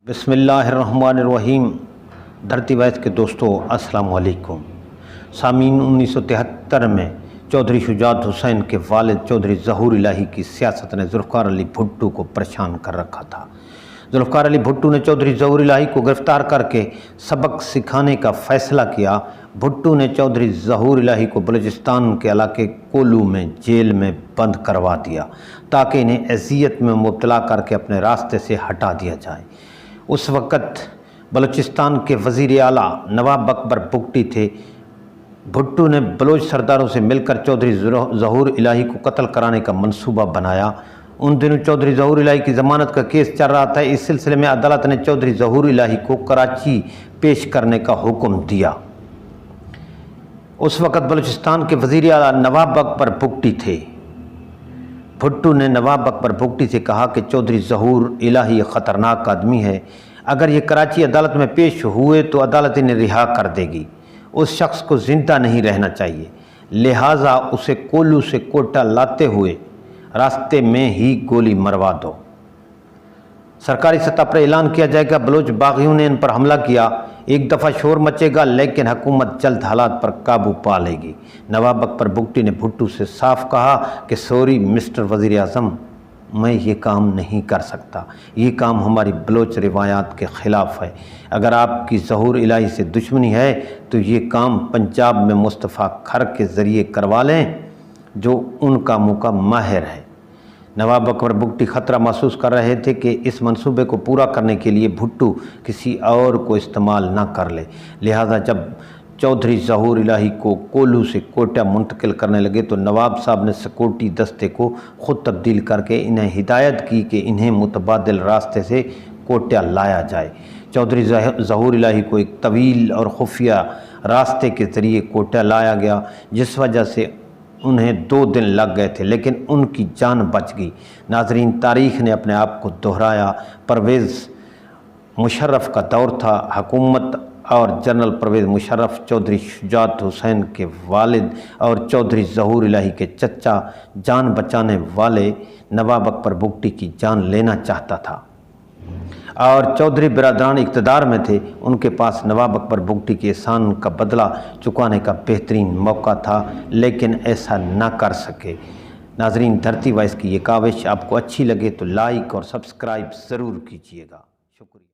بسم اللہ الرحمن الرحیم۔ دھرتی وائس کے دوستو السلام علیکم۔ سامعین، 1973 میں چودھری شجاعت حسین کے والد چودھری ظہور الہی کی سیاست نے ذوالفقار علی بھٹو کو پریشان کر رکھا تھا۔ ذوالفقار علی بھٹو نے چودھری ظہور الہی کو گرفتار کر کے سبق سکھانے کا فیصلہ کیا۔ بھٹو نے چودھری ظہور الہی کو بلوچستان کے علاقے کولو میں جیل میں بند کروا دیا تاکہ انہیں اذیت میں مبتلا کر کے اپنے راستے سے ہٹا دیا جائے۔ اس وقت بلوچستان کے وزیر اعلیٰ نواب اکبر بگٹی تھے۔ بھٹو نے بلوچ سرداروں سے مل کر چودھری ظہور الہی کو قتل کرانے کا منصوبہ بنایا۔ ان دنوں چودھری ظہور الہی کی ضمانت کا کیس چل رہا تھا۔ اس سلسلے میں عدالت نے چودھری ظہور الہی کو کراچی پیش کرنے کا حکم دیا۔ اس وقت بلوچستان کے وزیر اعلیٰ نواب اکبر بگٹی تھے۔ بھٹو نے نواب اکبر بگٹی سے کہا کہ چودھری ظہور الہی ایک خطرناک آدمی ہے۔ اگر یہ کراچی عدالت میں پیش ہوئے تو عدالت انہیں رہا کر دے گی۔ اس شخص کو زندہ نہیں رہنا چاہیے، لہٰذا اسے کولو سے کوٹہ لاتے ہوئے راستے میں ہی گولی مروا دو۔ سرکاری سطح پر اعلان کیا جائے گا بلوچ باغیوں نے ان پر حملہ کیا۔ ایک دفعہ شور مچے گا لیکن حکومت جلد حالات پر قابو پا لے گی۔ نواب اکبر بگٹی نے بھٹو سے صاف کہا کہ سوری مسٹر وزیر اعظم، میں یہ کام نہیں کر سکتا۔ یہ کام ہماری بلوچ روایات کے خلاف ہے۔ اگر آپ کی ظہور الہی سے دشمنی ہے تو یہ کام پنجاب میں مصطفیٰ کھر کے ذریعے کروا لیں جو ان کاموں کا ماہر ہے۔ نواب اکبر بگٹی خطرہ محسوس کر رہے تھے کہ اس منصوبے کو پورا کرنے کے لیے بھٹو کسی اور کو استعمال نہ کر لے، لہٰذا جب چودھری ظہور الہی کو کولو سے کوٹہ منتقل کرنے لگے تو نواب صاحب نے سیکورٹی دستے کو خود تبدیل کر کے انہیں ہدایت کی کہ انہیں متبادل راستے سے کوٹہ لایا جائے۔ چودھری ظہور الہی کو ایک طویل اور خفیہ راستے کے ذریعے کوٹہ لایا گیا، جس وجہ سے انہیں 2 دن لگ گئے تھے، لیکن ان کی جان بچ گئی۔ ناظرین، تاریخ نے اپنے آپ کو دہرایا۔ پرویز مشرف کا دور تھا۔ حکومت اور جنرل پرویز مشرف چودھری شجاعت حسین کے والد اور چودھری ظہور الہی کے چچا، جان بچانے والے نواب اکبر بگٹی کی جان لینا چاہتا تھا اور چودھری برادران اقتدار میں تھے۔ ان کے پاس نواب اکبر بگٹی کے احسان کا بدلہ چکانے کا بہترین موقع تھا، لیکن ایسا نہ کر سکے۔ ناظرین، دھرتی وائس کی یہ کاوش آپ کو اچھی لگے تو لائک اور سبسکرائب ضرور کیجیے گا۔ شکریہ۔